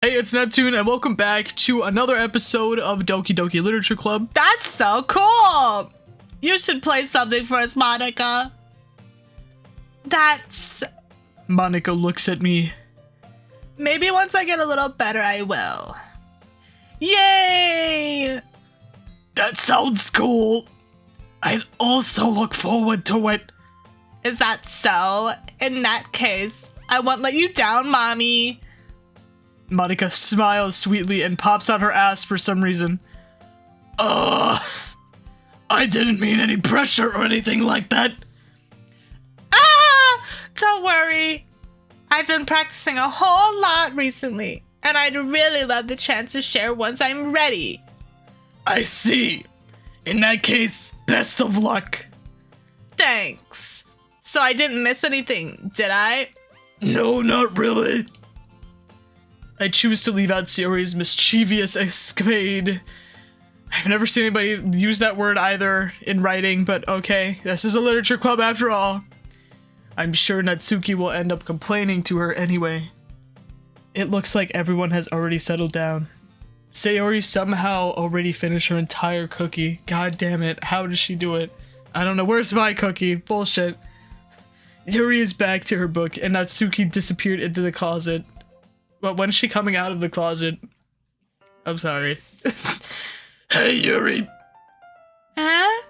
Hey, it's Neptune, and welcome back to another episode of Doki Doki Literature Club. That's so cool! You should play something for us, Monica. Monica looks at me. Maybe once I get a little better, I will. Yay! That sounds cool. I also look forward to it. Is that so? In that case, I won't let you down, Mommy. Monica smiles sweetly and pops out her ass for some reason. I didn't mean any pressure or anything like that. Don't worry. I've been practicing a whole lot recently, and I'd really love the chance to share once I'm ready. I see. In that case, best of luck. Thanks. So I didn't miss anything, did I? No, not really. I choose to leave out Sayori's mischievous escapade. I've never seen anybody use that word either in writing, but okay, this is a literature club after all. I'm sure Natsuki will end up complaining to her anyway. It looks like everyone has already settled down. Sayori somehow already finished her entire cookie. God damn it, how does she do it? I don't know, where's my cookie? Bullshit. Yuri is back to her book, and Natsuki disappeared into the closet. But when's she coming out of the closet? I'm sorry. Hey, Yuri. Huh?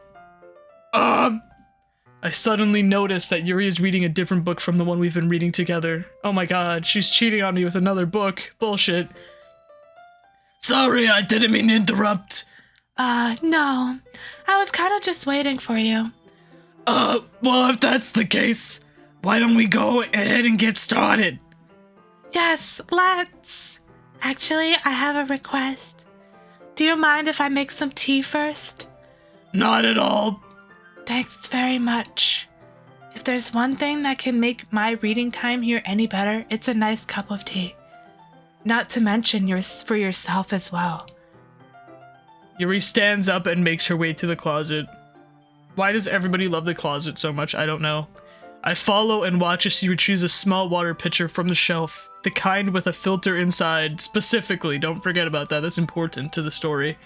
I suddenly noticed that Yuri is reading a different book from the one we've been reading together. Oh my god, she's cheating on me with another book. Bullshit. Sorry, I didn't mean to interrupt. No. I was kind of just waiting for you. Well, if that's the case, why don't we go ahead and get started? Yes, let's. Actually, I have a request. Do you mind if I make some tea first? Not at all. Thanks very much. If there's one thing that can make my reading time here any better, it's a nice cup of tea. Not to mention yours for yourself as well. Yuri stands up and makes her way to the closet. Why does everybody love the closet so much? I don't know. I follow and watch as she retrieves a small water pitcher from the shelf, the kind with a filter inside, specifically. Don't forget about that, that's important to the story.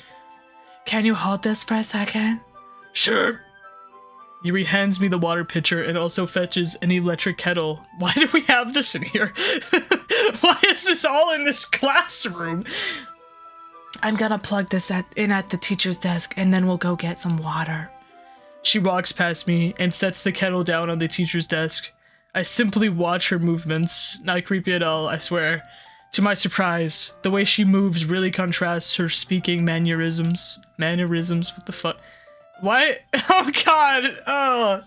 Can you hold this for a second? Sure. Yuri hands me the water pitcher and also fetches an electric kettle. Why do we have this in here? Why is this all in this classroom? I'm gonna plug this in at the teacher's desk, and then we'll go get some water. She walks past me and sets the kettle down on the teacher's desk. I simply watch her movements. Not creepy at all, I swear. To my surprise, the way she moves really contrasts her speaking mannerisms. Mannerisms? What the fuck? Why? Oh god! Oh.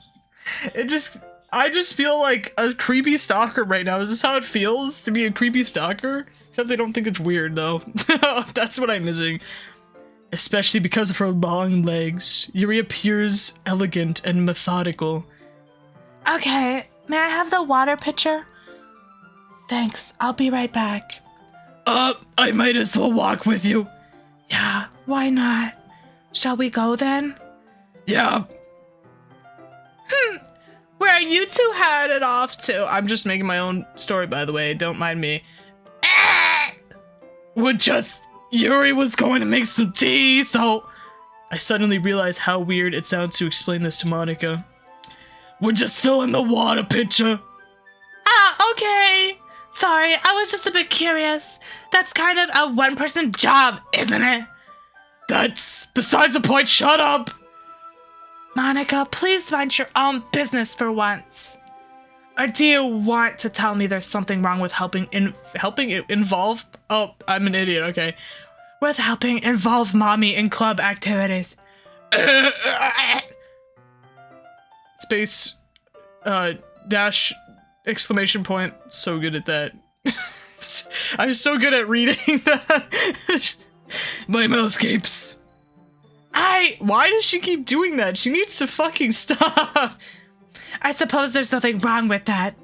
I just feel like a creepy stalker right now. Is this how it feels to be a creepy stalker? Except they don't think it's weird though. That's what I'm missing. Especially because of her long legs. Yuri appears elegant and methodical. Okay, may I have the water pitcher? Thanks, I'll be right back. I might as well walk with you. Yeah, why not? Shall we go then? Yeah. Where are you two headed off to? I'm just making my own story, by the way, don't mind me. Yuri was going to make some tea, so... I suddenly realized how weird it sounds to explain this to Monica. We're just filling the water pitcher. Okay. Sorry, I was just a bit curious. That's kind of a one-person job, isn't it? That's besides the point, shut up! Monica, please mind your own business for once. Or do you want to tell me there's something wrong with helping involve? Oh, I'm an idiot, okay. With helping involve mommy in club activities. Space, dash, exclamation point. So good at that. I'm so good at reading that. My mouth gapes. Why does she keep doing that? She needs to fucking stop. I suppose there's nothing wrong with that.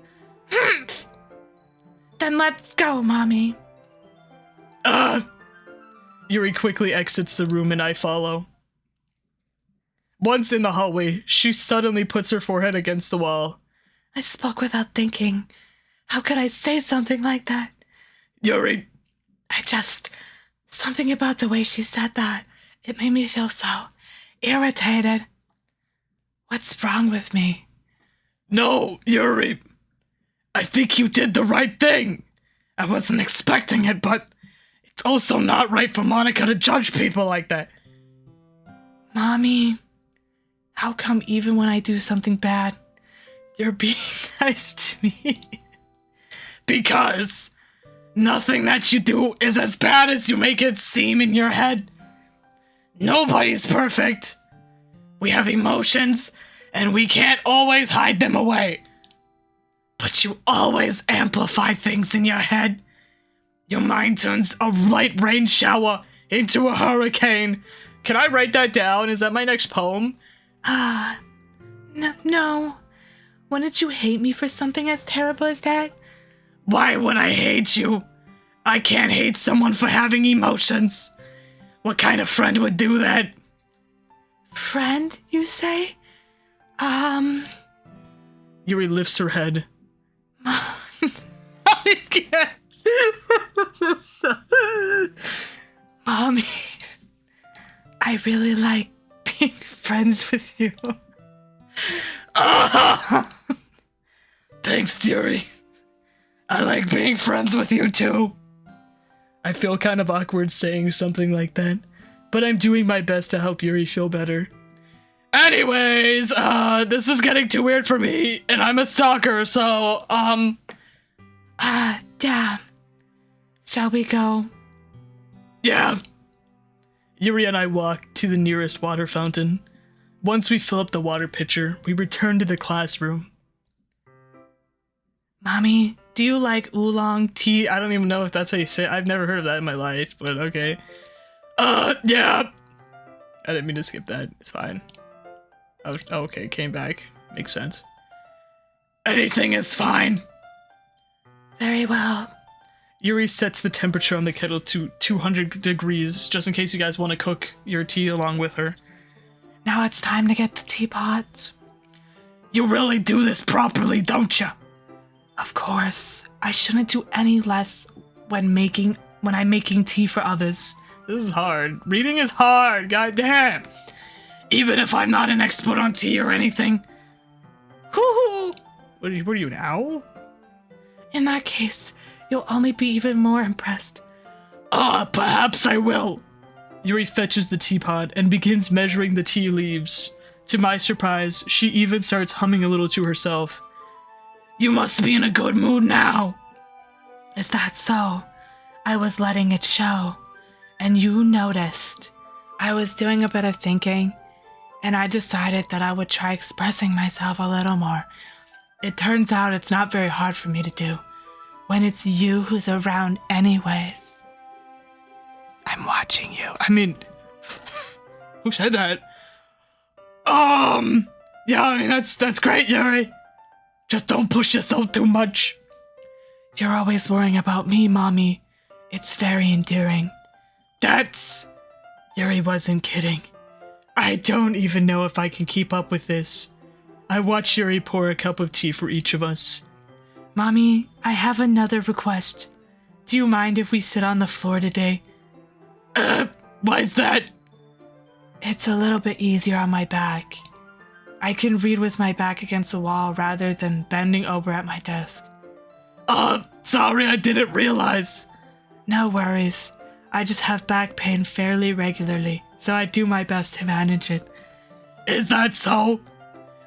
Then let's go, Mommy. Yuri quickly exits the room and I follow. Once in the hallway, she suddenly puts her forehead against the wall. I spoke without thinking. How could I say something like that? Yuri. Something about the way she said that, it made me feel so irritated. What's wrong with me? No, Yuri. I think you did the right thing. I wasn't expecting it, but it's also not right for Monica to judge people like that. Mommy, how come even when I do something bad, you're being nice to me? Because nothing that you do is as bad as you make it seem in your head. Nobody's perfect. We have emotions, and we can't always hide them away. But you always amplify things in your head. Your mind turns a light rain shower into a hurricane. Can I write that down? Is that my next poem? No. Wouldn't you hate me for something as terrible as that? Why would I hate you? I can't hate someone for having emotions. What kind of friend would do that? Friend, you say? Yuri lifts her head. I can't. Mommy, I really like being friends with you. Thanks, Yuri. I like being friends with you too. I feel kind of awkward saying something like that, but I'm doing my best to help Yuri feel better. Anyways, this is getting too weird for me, and I'm a stalker, so, Yeah. Shall we go? Yeah. Yuri and I walk to the nearest water fountain. Once we fill up the water pitcher, we return to the classroom. Mommy, do you like oolong tea? I don't even know if that's how you say it. I've never heard of that in my life, but okay. Yeah. I didn't mean to skip that. It's fine. Oh, okay, came back. Makes sense. Anything is fine. Very well. Yuri sets the temperature on the kettle to 200 degrees, just in case you guys want to cook your tea along with her. Now it's time to get the teapot. You really do this properly, don't you? Of course. I shouldn't do any less when I'm making tea for others. This is hard. Reading is hard, goddamn. Even if I'm not an expert on tea or anything. Woohoo! What are you, an owl? In that case, you'll only be even more impressed. Perhaps I will. Yuri fetches the teapot and begins measuring the tea leaves. To my surprise, she even starts humming a little to herself. You must be in a good mood now. Is that so? I was letting it show. And you noticed. I was doing a bit of thinking, and I decided that I would try expressing myself a little more. It turns out it's not very hard for me to do, when it's you who's around anyways. I'm watching you. I mean, who said that? Yeah, I mean, that's great, Yuri. Just don't push yourself too much. You're always worrying about me, Mommy. It's very endearing. Yuri wasn't kidding. I don't even know if I can keep up with this. I watch Yuri pour a cup of tea for each of us. Mommy, I have another request. Do you mind if we sit on the floor today? Why's that? It's a little bit easier on my back. I can read with my back against the wall rather than bending over at my desk. Sorry, I didn't realize. No worries. I just have back pain fairly regularly, so I do my best to manage it. Is that so?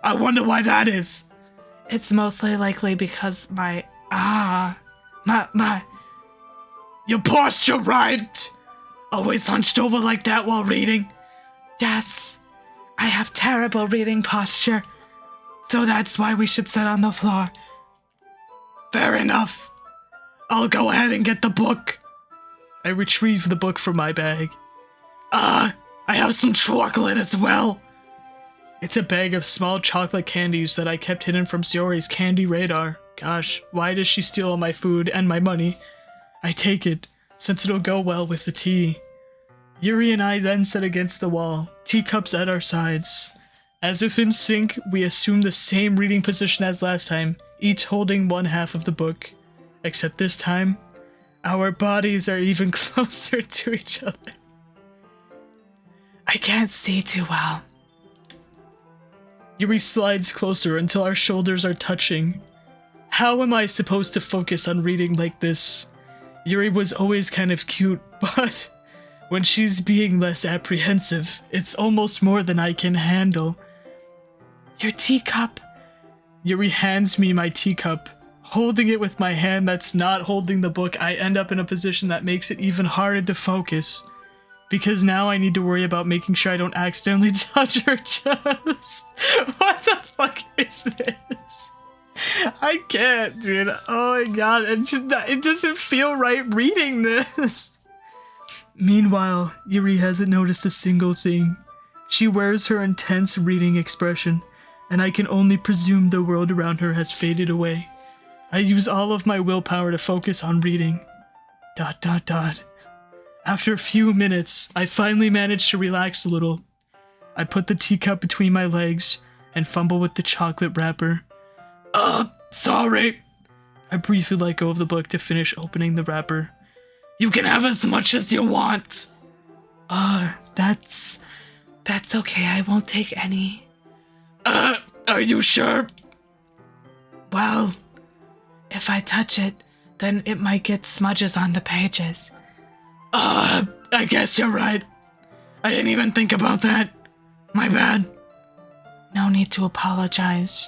I wonder why that is. It's mostly likely because Your posture, right? Always hunched over like that while reading? Yes, I have terrible reading posture, so that's why we should sit on the floor. Fair enough. I'll go ahead and get the book. I retrieve the book from my bag. I have some chocolate as well. It's a bag of small chocolate candies that I kept hidden from Sayori's candy radar. Gosh, why does she steal all my food and my money? I take it, since it'll go well with the tea. Yuri and I then sit against the wall, teacups at our sides. As if in sync, we assume the same reading position as last time, each holding one half of the book. Except this time, Our bodies are even closer to each other. I can't see too well. Yuri slides closer until our shoulders are touching. How am I supposed to focus on reading like this? Yuri was always kind of cute, but when she's being less apprehensive, it's almost more than I can handle. Your teacup. Yuri hands me my teacup. Holding it with my hand that's not holding the book, I end up in a position that makes it even harder to focus. Because now I need to worry about making sure I don't accidentally touch her chest. What the fuck is this? I can't, dude. Oh my god, it doesn't feel right reading this. Meanwhile, Yuri hasn't noticed a single thing. She wears her intense reading expression, and I can only presume the world around her has faded away. I use all of my willpower to focus on reading. ... After a few minutes, I finally manage to relax a little. I put the teacup between my legs and fumble with the chocolate wrapper. Sorry. I briefly let go of the book to finish opening the wrapper. You can have as much as you want. That's okay. I won't take any. Are you sure? Well, if I touch it, then it might get smudges on the pages. I guess you're right. I didn't even think about that. My bad. No need to apologize.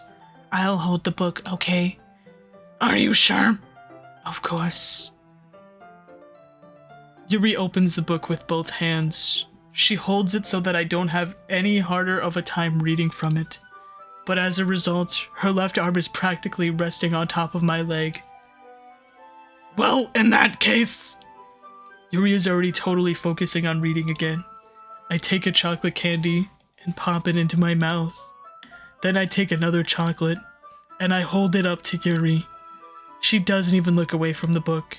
I'll hold the book, okay? Are you sure? Of course. Yuri opens the book with both hands. She holds it so that I don't have any harder of a time reading from it. But as a result, her left arm is practically resting on top of my leg. Well, in that case... Yuri is already totally focusing on reading again. I take a chocolate candy and pop it into my mouth. Then I take another chocolate and I hold it up to Yuri. She doesn't even look away from the book.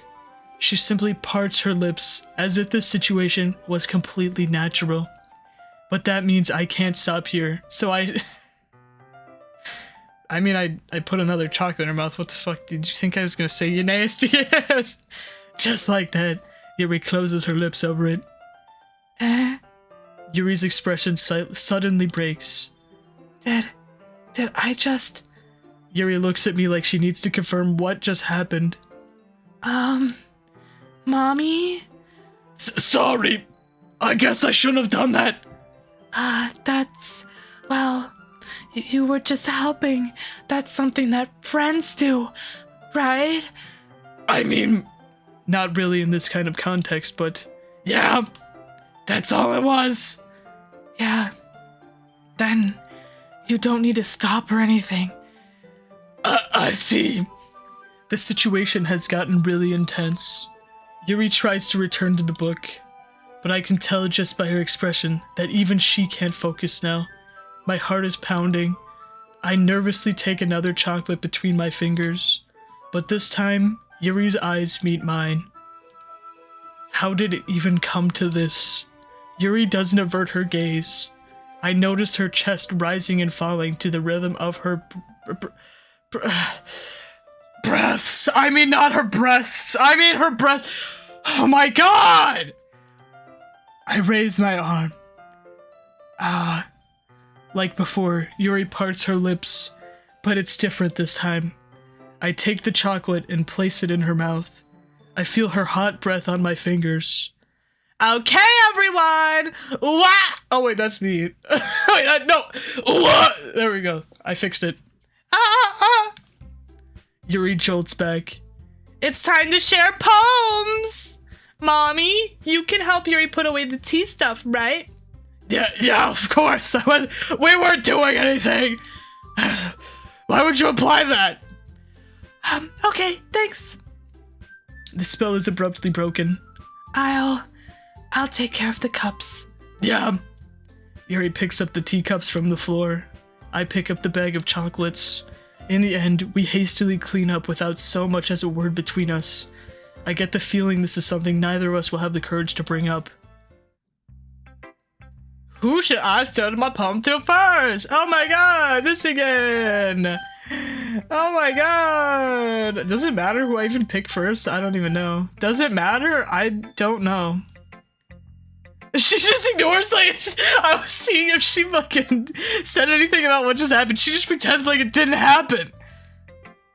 She simply parts her lips as if this situation was completely natural. But that means I can't stop here, so I put another chocolate in her mouth. What the fuck? Did you think I was gonna say you nasty ass? Just like that. Yuri closes her lips over it. Yuri's expression suddenly breaks. Did I just... Yuri looks at me like she needs to confirm what just happened. Mommy? Sorry. I guess I shouldn't have done that. Well, you were just helping. That's something that friends do, right? I mean... Not really in this kind of context, but yeah, that's all it was. Yeah. Then you don't need to stop or anything. I see. The situation has gotten really intense. Yuri tries to return to the book, but I can tell just by her expression that even she can't focus now. My heart is pounding. I nervously take another chocolate between my fingers, but this time, Yuri's eyes meet mine. How did it even come to this? Yuri doesn't avert her gaze. I notice her chest rising and falling to the rhythm of her breaths. I mean, not her breasts. I mean her breath. Oh my god! I raise my arm. Like before, Yuri parts her lips, but it's different this time. I take the chocolate and place it in her mouth. I feel her hot breath on my fingers. Okay, everyone! Wah! Oh wait, that's me. Wait, no! Wah! There we go. I fixed it. Yuri jolts back. It's time to share poems! Mommy, you can help Yuri put away the tea stuff, right? Yeah, of course. We weren't doing anything. Why would you imply that? Okay, thanks. The spell is abruptly broken. I'll take care of the cups. Yeah. Yuri picks up the teacups from the floor. I pick up the bag of chocolates. In the end, we hastily clean up without so much as a word between us. I get the feeling this is something neither of us will have the courage to bring up. Who should I start my poem to first? Oh my god, this again! Oh my god! Does it matter who I even pick first? I don't even know. Does it matter? I don't know. She just ignores, like, I was seeing if she fucking said anything about what just happened. She just pretends like it didn't happen.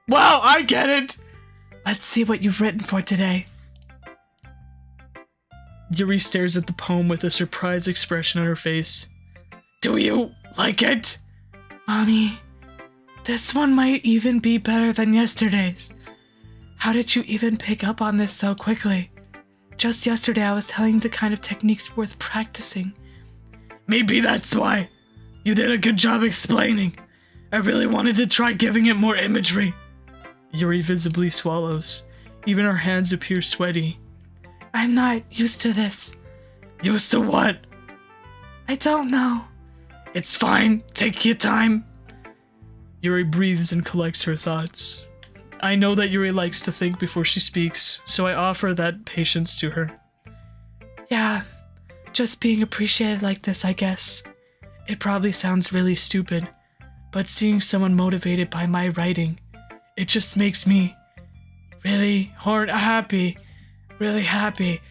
Wow, I get it. Let's see what you've written for today. Yuri stares at the poem with a surprised expression on her face. Do you like it? Mommy, this one might even be better than yesterday's. How did you even pick up on this so quickly? Just yesterday I was telling you the kind of techniques worth practicing. Maybe that's why. You did a good job explaining. I really wanted to try giving it more imagery. Yuri visibly swallows. Even her hands appear sweaty. I'm not used to this. Used to what? I don't know. It's fine. Take your time. Yuri breathes and collects her thoughts. I know that Yuri likes to think before she speaks, so I offer that patience to her. Yeah, just being appreciated like this, I guess. It probably sounds really stupid, but seeing someone motivated by my writing, it just makes me really happy. Really happy.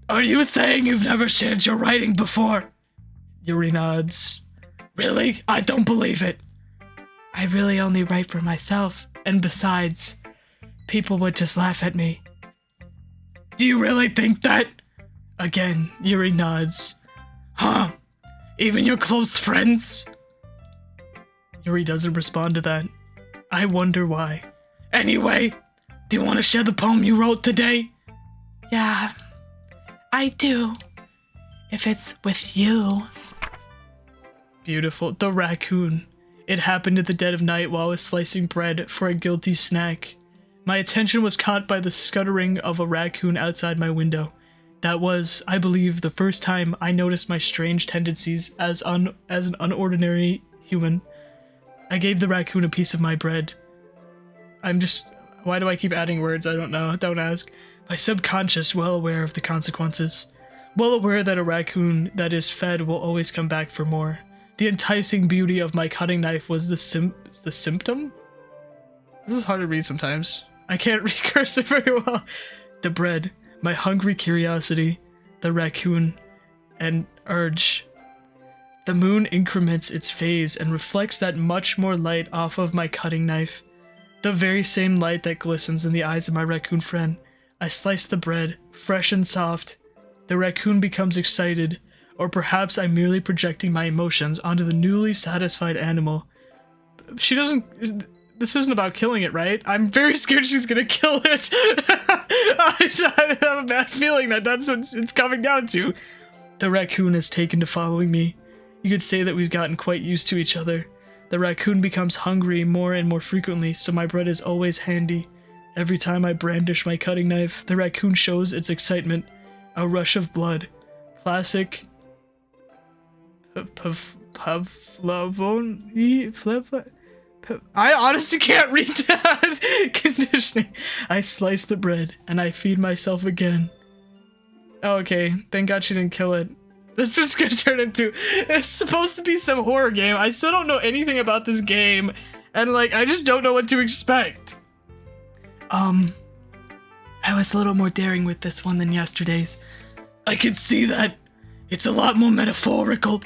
Are you saying you've never shared your writing before? Yuri nods. Really? I don't believe it. I really only write for myself, and besides, people would just laugh at me. Do you really think that? Again, Yuri nods. Huh? Even your close friends? Yuri doesn't respond to that. I wonder why. Anyway, do you want to share the poem you wrote today? Yeah, I do. If it's with you. Beautiful. The raccoon. It happened in the dead of night while I was slicing bread for a guilty snack. My attention was caught by the scuttering of a raccoon outside my window. That was, I believe, the first time I noticed my strange tendencies as an unordinary human. I gave the raccoon a piece of my bread. Why do I keep adding words? I don't know. Don't ask. My subconscious, well aware of the consequences. Well aware that a raccoon that is fed will always come back for more. The enticing beauty of my cutting knife was the symptom? This is hard to read sometimes. I can't read cursive very well. The bread, my hungry curiosity, the raccoon, and urge. The moon increments its phase and reflects that much more light off of my cutting knife. The very same light that glistens in the eyes of my raccoon friend. I slice the bread, fresh and soft. The raccoon becomes excited, or perhaps I'm merely projecting my emotions onto the newly satisfied animal. She doesn't... This isn't about killing it, right? I'm very scared she's gonna kill it. I have a bad feeling that that's what it's coming down to. The raccoon has taken to following me. You could say that we've gotten quite used to each other. The raccoon becomes hungry more and more frequently, so my bread is always handy. Every time I brandish my cutting knife, the raccoon shows its excitement. A rush of blood. Classic... I honestly can't read that. Conditioning. I slice the bread, and I feed myself again. Oh, okay. Thank God she didn't kill it. That's what it's gonna turn into. It's supposed to be some horror game. I still don't know anything about this game, and like, I just don't know what to expect. I was a little more daring with this one than yesterday's. I can see that. It's a lot more metaphorical.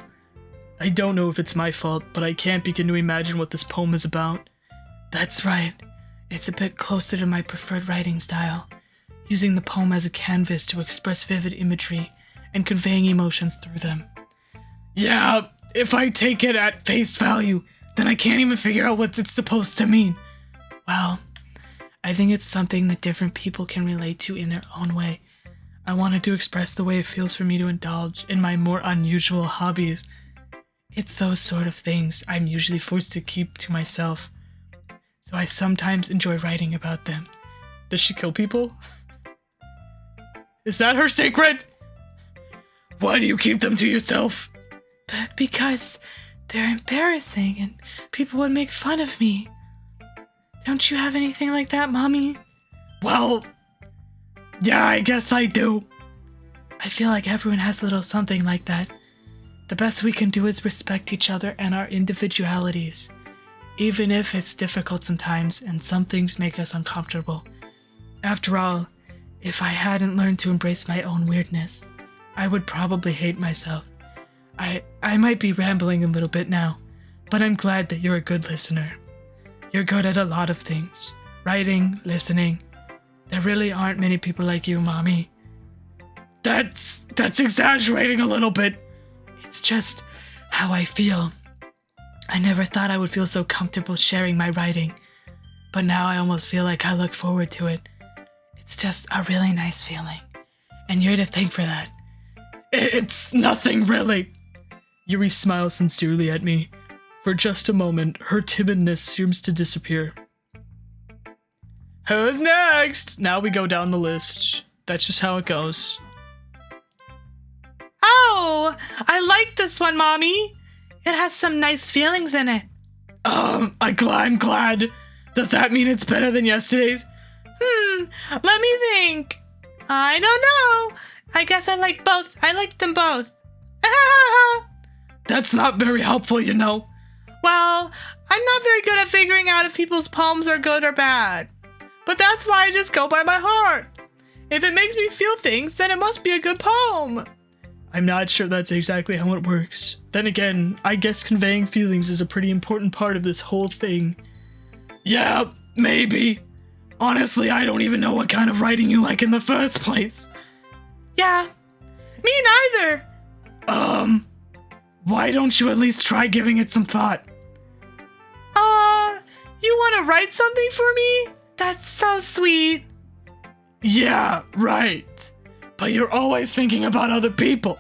I don't know if it's my fault, but I can't begin to imagine what this poem is about. That's right. It's a bit closer to my preferred writing style, using the poem as a canvas to express vivid imagery and conveying emotions through them. Yeah, if I take it at face value, then I can't even figure out what it's supposed to mean. Well, I think it's something that different people can relate to in their own way. I wanted to express the way it feels for me to indulge in my more unusual hobbies. It's those sort of things I'm usually forced to keep to myself, so I sometimes enjoy writing about them. Does she kill people? Is that her secret? Why do you keep them to yourself? Because they're embarrassing and people would make fun of me. Don't you have anything like that, Mommy? Well, yeah, I guess I do. I feel like everyone has a little something like that. The best we can do is respect each other and our individualities. even if it's difficult sometimes and some things make us uncomfortable. After all, if I hadn't learned to embrace my own weirdness, I would probably hate myself. I might be rambling a little bit now, but I'm glad that you're a good listener. You're good at a lot of things. Writing, listening. There really aren't many people like you, Mommy. That's exaggerating a little bit. It's just how I feel. I never thought I would feel so comfortable sharing my writing, but now I almost feel like I look forward to it. It's just a really nice feeling, and you're to thank for that. It's nothing really. Yuri smiles sincerely at me. For just a moment, her timidness seems to disappear. Who's next? Now we go down the list. That's just how it goes. Oh, I like this one, Mommy. It has some nice feelings in it. I'm glad. Does that mean it's better than yesterday's? Let me think. I don't know. I guess I like both. I like them both. That's not very helpful, you know. Well, I'm not very good at figuring out if people's poems are good or bad. But that's why I just go by my heart. If it makes me feel things, then it must be a good poem. I'm not sure that's exactly how it works. Then again, I guess conveying feelings is a pretty important part of this whole thing. Yeah, maybe. Honestly, I don't even know what kind of writing you like in the first place. Yeah, me neither. Why don't you at least try giving it some thought? You want to write something for me? That's so sweet. Yeah, right. But you're always thinking about other people.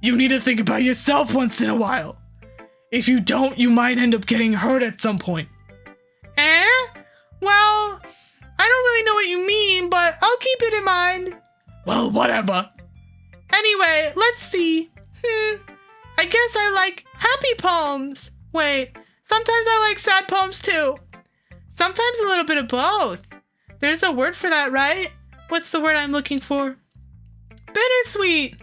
You need to think about yourself once in a while. If you don't, you might end up getting hurt at some point. Well, I don't really know what you mean, but I'll keep it in mind. Well, whatever. Anyway, let's see. I guess I like happy poems. Wait, sometimes I like sad poems too. Sometimes a little bit of both. There's a word for that, right? What's the word I'm looking for? Bittersweet.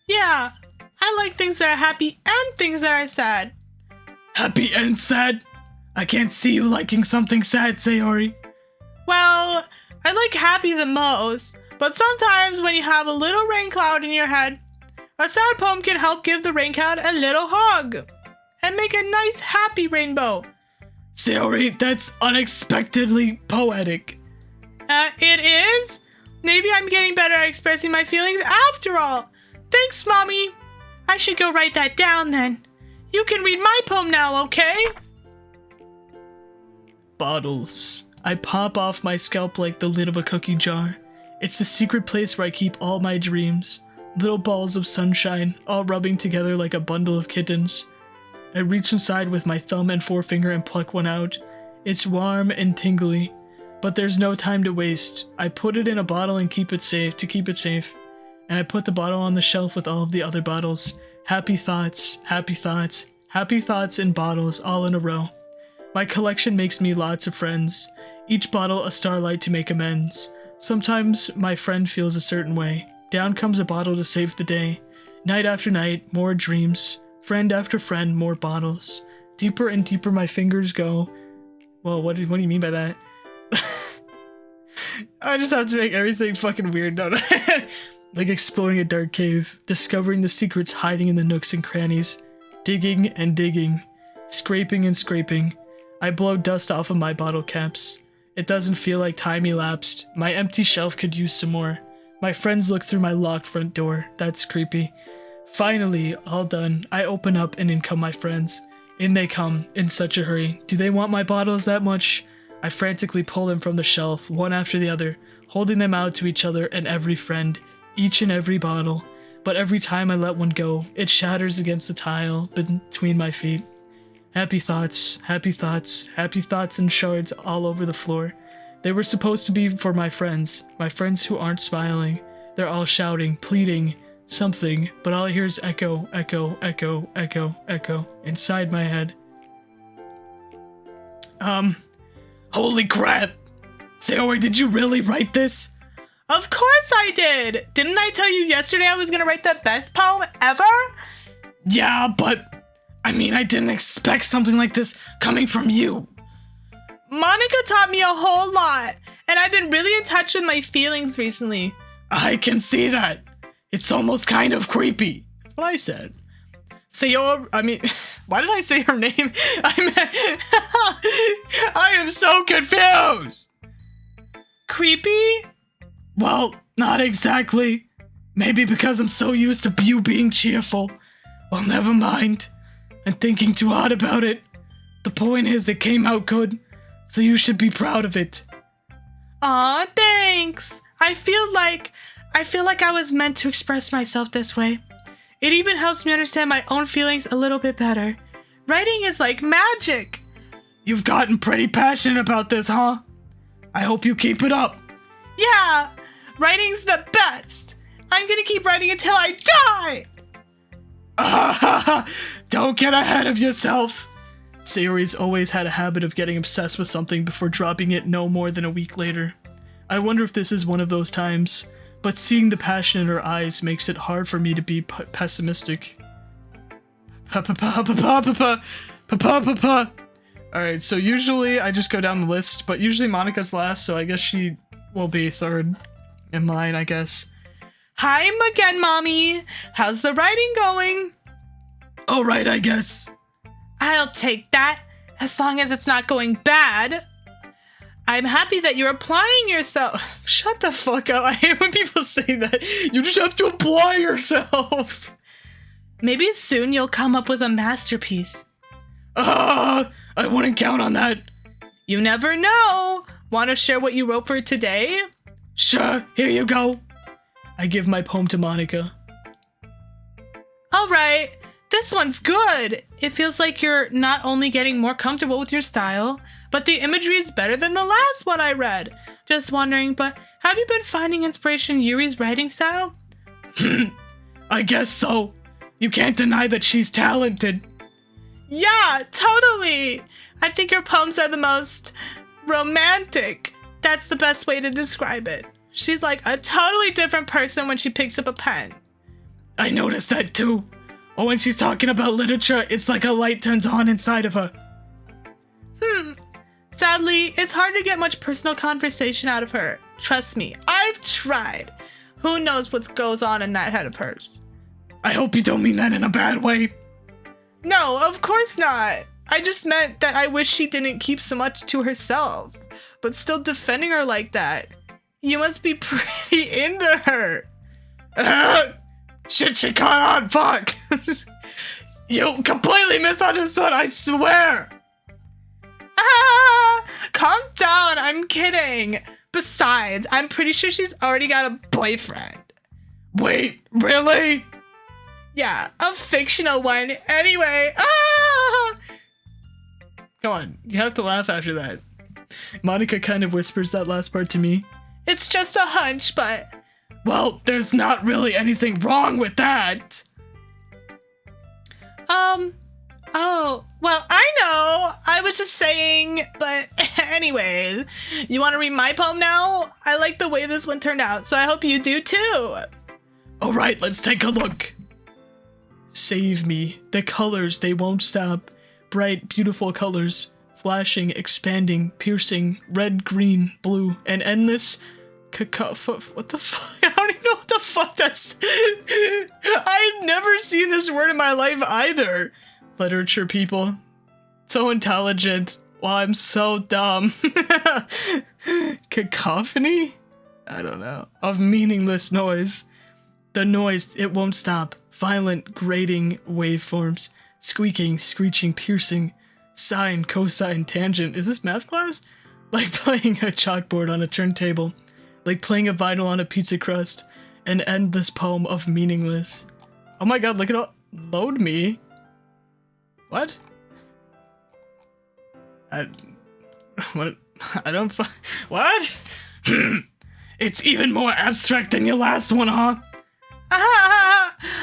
Yeah, I like things that are happy and things that are sad. Happy and sad? I can't see you liking something sad, Sayori. Well, I like happy the most, but sometimes when you have a little rain cloud in your head, a sad poem can help give the rain cloud a little hug and make a nice happy rainbow. Sayori, that's unexpectedly poetic. It is? Maybe I'm getting better at expressing my feelings after all. Thanks, Mommy. I should go write that down then. You can read my poem now, okay? Bottles. I pop off my scalp like the lid of a cookie jar. It's the secret place where I keep all my dreams. Little balls of sunshine, all rubbing together like a bundle of kittens. I reach inside with my thumb and forefinger and pluck one out. It's warm and tingly, but there's no time to waste. I put it in a bottle and keep it safe. And I put the bottle on the shelf with all of the other bottles. Happy thoughts, happy thoughts, happy thoughts in bottles all in a row. My collection makes me lots of friends. Each bottle a starlight to make amends. Sometimes my friend feels a certain way. Down comes a bottle to save the day. Night after night, more dreams. Friend after friend, more bottles. Deeper and deeper my fingers go. Well, what do you mean by that? I just have to make everything fucking weird, don't I? Like exploring a dark cave, discovering the secrets hiding in the nooks and crannies. Digging and digging. Scraping and scraping. I blow dust off of my bottle caps. It doesn't feel like time elapsed. My empty shelf could use some more. My friends look through my locked front door. That's creepy. Finally, all done. I open up and in come my friends. In they come, in such a hurry. Do they want my bottles that much? I frantically pull them from the shelf, one after the other, holding them out to each other and every friend, each and every bottle. But every time I let one go, it shatters against the tile between my feet. Happy thoughts, happy thoughts, happy thoughts in shards all over the floor. They were supposed to be for my friends who aren't smiling. They're all shouting, pleading, something, but all I hear is echo, echo, echo, echo, echo, inside my head. Holy crap! Sayori, did you really write this? Of course I did! Didn't I tell you yesterday I was gonna write the best poem ever? Yeah, but I mean, I didn't expect something like this coming from you. Monica taught me a whole lot, and I've been really in touch with my feelings recently. I can see that. It's almost kind of creepy. That's what I said. I mean, why did I say her name? I am so confused. Creepy? Well, not exactly. Maybe because I'm so used to you being cheerful. Well, never mind. I'm thinking too hard about it. The point is it came out good, so you should be proud of it. Aw, thanks. I feel like I was meant to express myself this way. It even helps me understand my own feelings a little bit better. Writing is like magic. You've gotten pretty passionate about this, huh? I hope you keep it up. Yeah, writing's the best. I'm gonna keep writing until I die. Don't get ahead of yourself. Sayori's always had a habit of getting obsessed with something before dropping it no more than a week later. I wonder if this is one of those times, but seeing the passion in her eyes makes it hard for me to be pessimistic. Alright, so usually I just go down the list, but usually Monica's last, so I guess she will be third in line, I guess. Hi again, Mommy. How's the writing going? Alright, I guess. I'll take that, as long as it's not going bad. I'm happy that you're applying yourself. Shut the fuck up. I hate when people say that. You just have to apply yourself. Maybe soon you'll come up with a masterpiece. I wouldn't count on that. You never know. Want to share what you wrote for today? Sure, here you go. I give my poem to Monica. All right, this one's good. It feels like you're not only getting more comfortable with your style, but the imagery is better than the last one I read. Just wondering, but have you been finding inspiration in Yuri's writing style? I guess so. You can't deny that she's talented. Yeah, totally. I think your poems are the most romantic. That's the best way to describe it. She's like a totally different person when she picks up a pen. I noticed that too. Or when she's talking about literature, it's like a light turns on inside of her. Sadly, it's hard to get much personal conversation out of her. Trust me, I've tried. Who knows what goes on in that head of hers? I hope you don't mean that in a bad way. No, of course not. I just meant that I wish she didn't keep so much to herself, but still defending her like that. You must be pretty into her. Shit, she caught on, fuck. You completely misunderstood, I swear. Calm down, I'm kidding. Besides, I'm pretty sure she's already got a boyfriend. Wait, really? Yeah, a fictional one. Anyway, Come on, you have to laugh after that. Monica kind of whispers that last part to me. It's just a hunch, but... Well, there's not really anything wrong with that. Oh, well, I know. I was just saying, but anyways, you want to read my poem now? I like the way this one turned out, so I hope you do too. All right, let's take a look. Save me. The colors, they won't stop. Bright, beautiful colors. Flashing, expanding, piercing, red, green, blue, and endless... What the fuck? I don't even know what the fuck that's... I've never seen this word in my life either. Literature people. So intelligent. Well, I'm so dumb. Cacophony? I don't know. Of meaningless noise. The noise, it won't stop. Violent, grating waveforms. Squeaking, screeching, piercing. Sine, cosine, tangent. Is this math class? Like playing a chalkboard on a turntable. Like playing a vinyl on a pizza crust. An endless poem of meaningless. Oh my god, look at all... Load me? What? What? I don't... What? It's even more abstract than your last one, huh?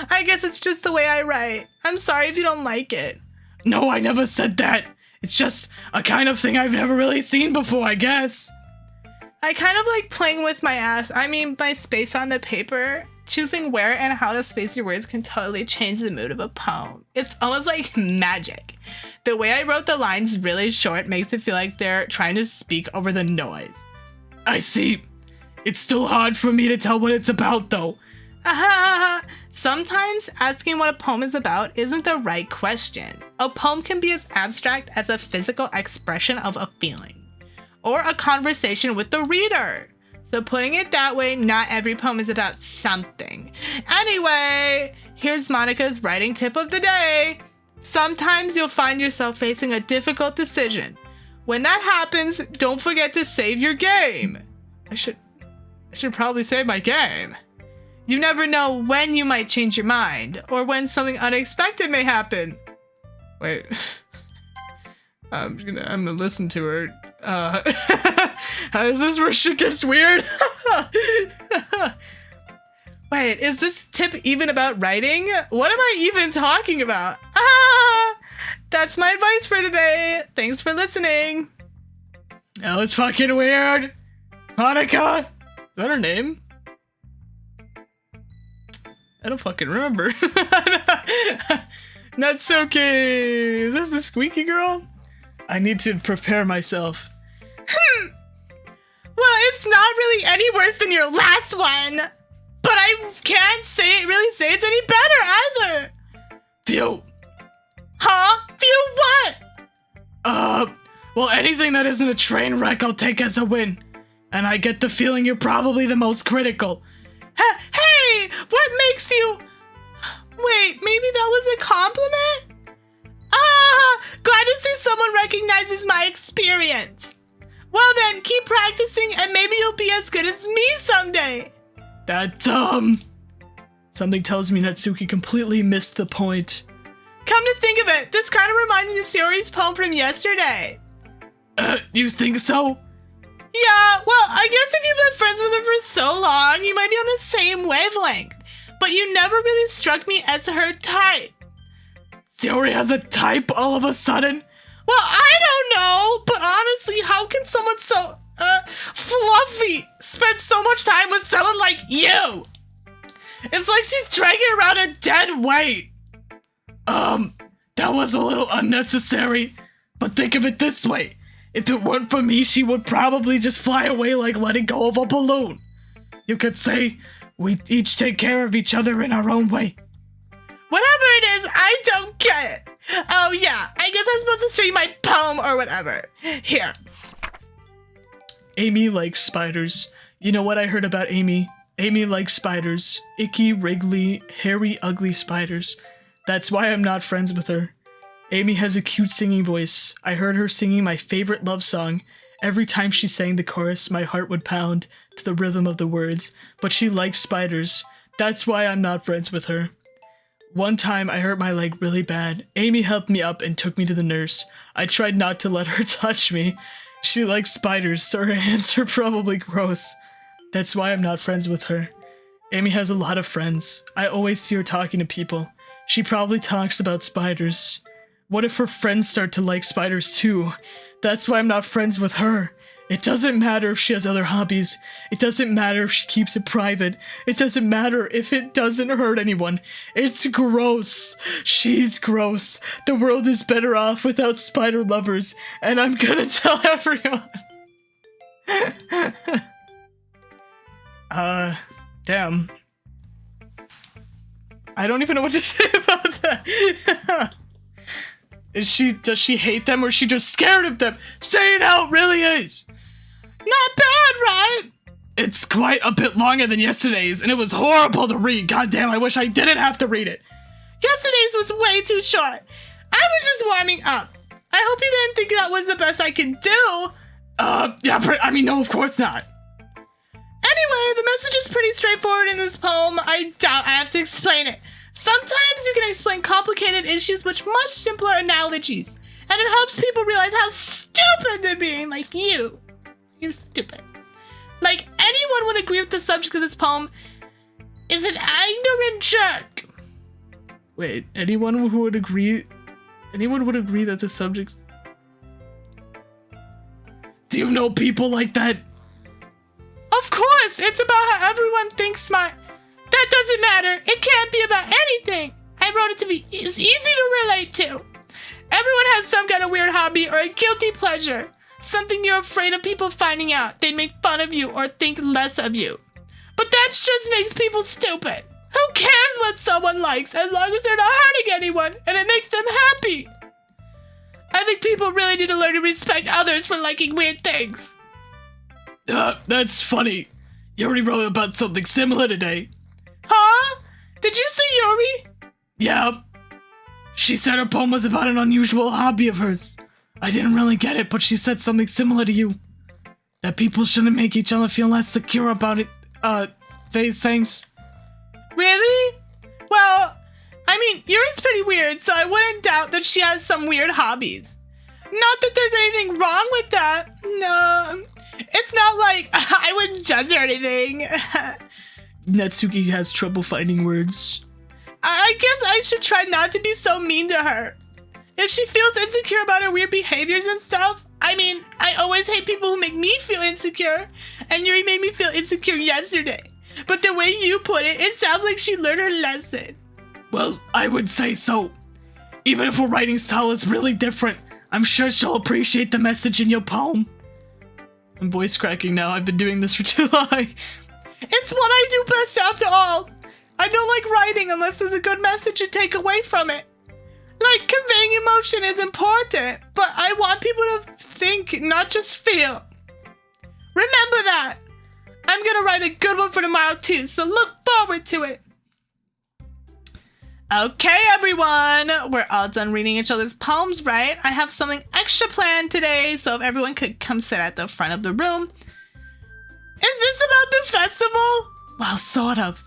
I guess it's just the way I write. I'm sorry if you don't like it. No, I never said that. It's just a kind of thing I've never really seen before, I guess. I kind of like playing with my ass. I mean, my space on the paper. Choosing where and how to space your words can totally change the mood of a poem. It's almost like magic. The way I wrote the lines really short makes it feel like they're trying to speak over the noise. I see. It's still hard for me to tell what it's about, though. Sometimes asking what a poem is about isn't the right question. A poem can be as abstract as a physical expression of a feeling, or a conversation with the reader. So putting it that way, not every poem is about something. Anyway, here's Monica's writing tip of the day. Sometimes you'll find yourself facing a difficult decision. When that happens, don't forget to save your game. I should probably save my game. You never know when you might change your mind, or when something unexpected may happen. Wait. I'm gonna listen to her. Is this where shit gets weird? Wait, is this tip even about writing? What am I even talking about? That's my advice for today. Thanks for listening. Oh, it's fucking weird. Monica? Is that her name? I don't fucking remember. That's okay. Is this the squeaky girl? I need to prepare myself. Well, it's not really any worse than your last one. But I can't really say it's any better either. Phew. Huh? Phew what? Well, anything that isn't a train wreck I'll take as a win. And I get the feeling you're probably the most critical. Hey! What makes you... Wait, maybe that was a compliment? Glad to see someone recognizes my experience. Well then, keep practicing and maybe you'll be as good as me someday. That, something tells me Natsuki completely missed the point. Come to think of it, this kind of reminds me of Sayori's poem from yesterday. You think so? Yeah, well, I guess if you've been friends with her for so long, you might be on the same wavelength. But you never really struck me as her type. Sayori has a type all of a sudden? Well, I don't know, but honestly, how can someone so, fluffy spend so much time with someone like you? It's like she's dragging around a dead weight. That was a little unnecessary. But think of it this way. If it weren't for me, she would probably just fly away like letting go of a balloon. You could say, we each take care of each other in our own way. Whatever it is, I don't get it. Oh yeah, I guess I'm supposed to show you my poem or whatever. Here. Amy likes spiders. You know what I heard about Amy? Amy likes spiders. Icky, wriggly, hairy, ugly spiders. That's why I'm not friends with her. Amy has a cute singing voice. I heard her singing my favorite love song. Every time she sang the chorus, my heart would pound to the rhythm of the words. But she likes spiders. That's why I'm not friends with her. One time I hurt my leg really bad. Amy helped me up and took me to the nurse. I tried not to let her touch me. She likes spiders, so her hands are probably gross. That's why I'm not friends with her. Amy has a lot of friends. I always see her talking to people. She probably talks about spiders. What if her friends start to like spiders too? That's why I'm not friends with her. It doesn't matter if she has other hobbies. It doesn't matter if she keeps it private. It doesn't matter if it doesn't hurt anyone. It's gross. She's gross. The world is better off without spider lovers, and I'm gonna tell everyone. Damn. I don't even know what to say about that. Does she hate them or is she just scared of them? Say it how it really is. Not bad, right? It's quite a bit longer than yesterday's, and it was horrible to read. Goddamn, I wish I didn't have to read it. Yesterday's was way too short. I was just warming up. I hope you didn't think that was the best I could do. Yeah, I mean, no, of course not. Anyway, the message is pretty straightforward in this poem. I doubt I have to explain it. Sometimes you can explain complicated issues with much simpler analogies, and it helps people realize how stupid they're being, like you. You're stupid. Like, anyone would agree with the subject of this poem is an ignorant jerk. Wait, anyone would agree that the subject... Do you know people like that? Of course, it's about how everyone thinks That doesn't matter. It can't be about anything. I wrote it to be easy to relate to. Everyone has some kind of weird hobby or a guilty pleasure. Something you're afraid of people finding out. They'd make fun of you or think less of you. But that just makes people stupid. Who cares what someone likes as long as they're not hurting anyone and it makes them happy? I think people really need to learn to respect others for liking weird things. That's funny. Yuri wrote about something similar today. Huh? Did you see Yuri? Yeah. She said her poem was about an unusual hobby of hers. I didn't really get it, but she said something similar to you. That people shouldn't make each other feel less secure about it, these things. Really? Well, I mean, Yuri's pretty weird, so I wouldn't doubt that she has some weird hobbies. Not that there's anything wrong with that. No, it's not like I wouldn't judge or anything. Natsuki has trouble finding words. I guess I should try not to be so mean to her. If she feels insecure about her weird behaviors and stuff, I mean, I always hate people who make me feel insecure, and Yuri made me feel insecure yesterday. But the way you put it, it sounds like she learned her lesson. Well, I would say so. Even if her writing style is really different, I'm sure she'll appreciate the message in your poem. I'm voice cracking now. I've been doing this for too long. It's what I do best after all. I don't like writing unless there's a good message to take away from it. Like, conveying emotion is important, but I want people to think, not just feel. Remember that. I'm gonna write a good one for tomorrow too, so look forward to it. Okay, everyone. We're all done reading each other's poems, right? I have something extra planned today, so if everyone could come sit at the front of the room. Is this about the festival? Well, sort of.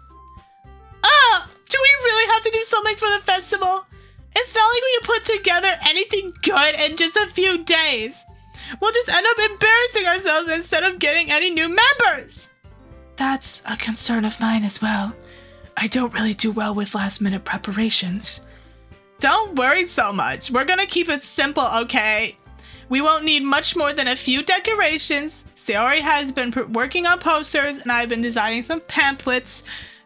Do we really have to do something for the festival? It's not like we can put together anything good in just a few days. We'll just end up embarrassing ourselves instead of getting any new members. That's a concern of mine as well. I don't really do well with last-minute preparations. Don't worry so much. We're gonna keep it simple, okay? We won't need much more than a few decorations. Sayori has been working on posters, and I've been designing some pamphlets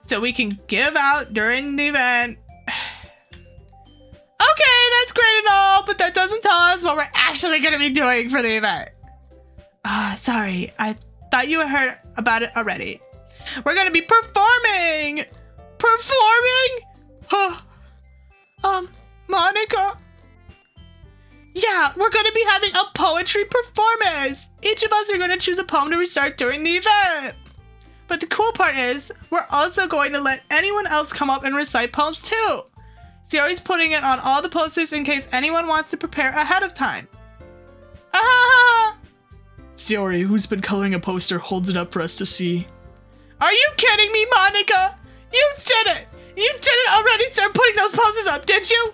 so we can give out during the event. Okay, that's great and all, but that doesn't tell us what we're actually going to be doing for the event. Sorry. I thought you heard about it already. We're going to be performing! Performing? Monica? Yeah, we're going to be having a poetry performance. Each of us are going to choose a poem to recite during the event. But the cool part is, we're also going to let anyone else come up and recite poems too. Sayori's putting it on all the posters in case anyone wants to prepare ahead of time. Sayori, who's been coloring a poster, holds it up for us to see. Are you kidding me, Monica? You did it! You did it already, sir, putting those posters up, did you?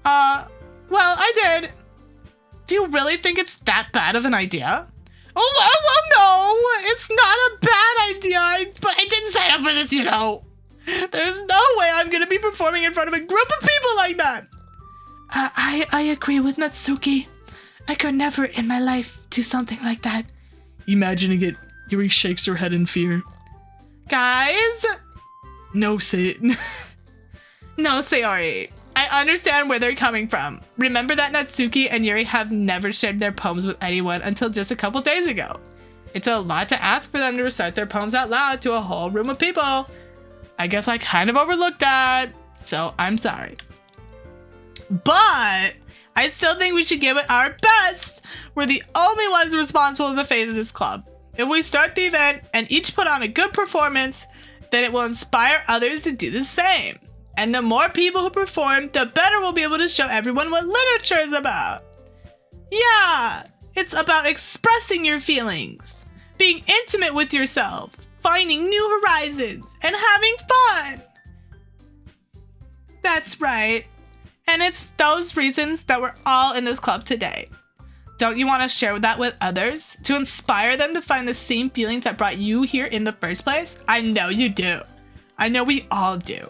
Well, I did. Do you really think it's that bad of an idea? Oh, well, no, it's not a bad idea, but I didn't sign up for this, you know. There's no way I'm gonna be performing in front of a group of people like that. I agree with Natsuki. I could never in my life do something like that. Imagining it, Yuri shakes her head in fear. Guys? No, No, Sayori. I understand where they're coming from. Remember that Natsuki and Yuri have never shared their poems with anyone until just a couple days ago. It's a lot to ask for them to recite their poems out loud to a whole room of people. I guess I kind of overlooked that, so I'm sorry. But I still think we should give it our best. We're the only ones responsible for the fate of this club. If we start the event and each put on a good performance, then it will inspire others to do the same. And the more people who perform, the better we'll be able to show everyone what literature is about. Yeah, it's about expressing your feelings, being intimate with yourself, finding new horizons, and having fun. That's right. And it's those reasons that we're all in this club today. Don't you want to share that with others? To inspire them to find the same feelings that brought you here in the first place? I know you do. I know we all do.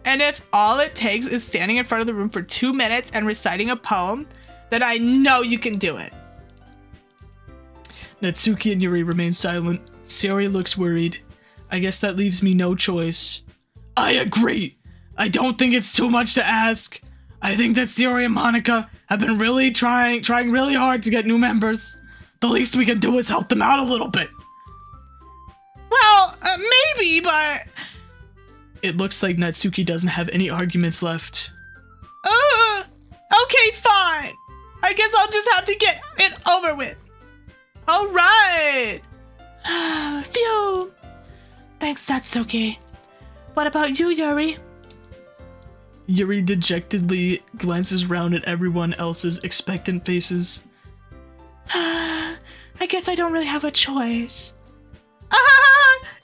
And if all it takes is standing in front of the room for 2 minutes and reciting a poem, then I know you can do it. Natsuki and Yuri remain silent. Sayori looks worried. I guess that leaves me no choice. I agree. I don't think it's too much to ask. I think that Sayori and Monica have been really trying really hard to get new members. The least we can do is help them out a little bit. Well, maybe, but... It looks like Natsuki doesn't have any arguments left. Okay, fine. I guess I'll just have to get it over with. All right. Phew. Thanks, Natsuki. What about you, Yuri? Yuri dejectedly glances round at everyone else's expectant faces. I guess I don't really have a choice.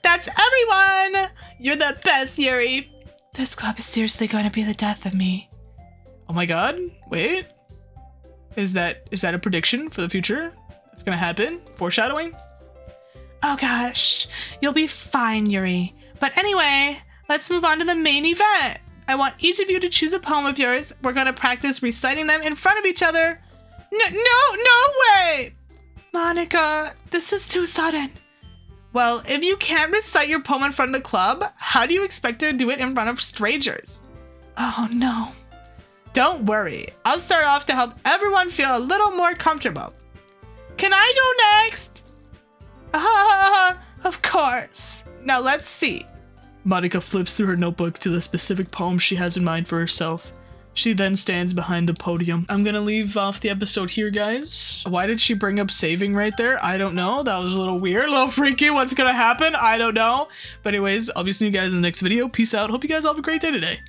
That's everyone! You're the best, Yuri. This club is seriously going to be the death of me. Oh my god, wait. Is that a prediction for the future? That's gonna happen? Foreshadowing? Oh gosh, you'll be fine, Yuri. But anyway, let's move on to the main event. I want each of you to choose a poem of yours. We're gonna practice reciting them in front of each other. No way! Monica, this is too sudden. Well, if you can't recite your poem in front of the club, how do you expect to do it in front of strangers? Oh no. Don't worry, I'll start off to help everyone feel a little more comfortable. Can I go next? Of course. Now let's see. Monica flips through her notebook to the specific poem she has in mind for herself. She then stands behind the podium. I'm gonna leave off the episode here, guys. Why did she bring up saving right there? I don't know. That was a little weird, a little freaky. What's gonna happen? I don't know. But anyways, I'll be seeing you guys in the next video. Peace out. Hope you guys all have a great day today.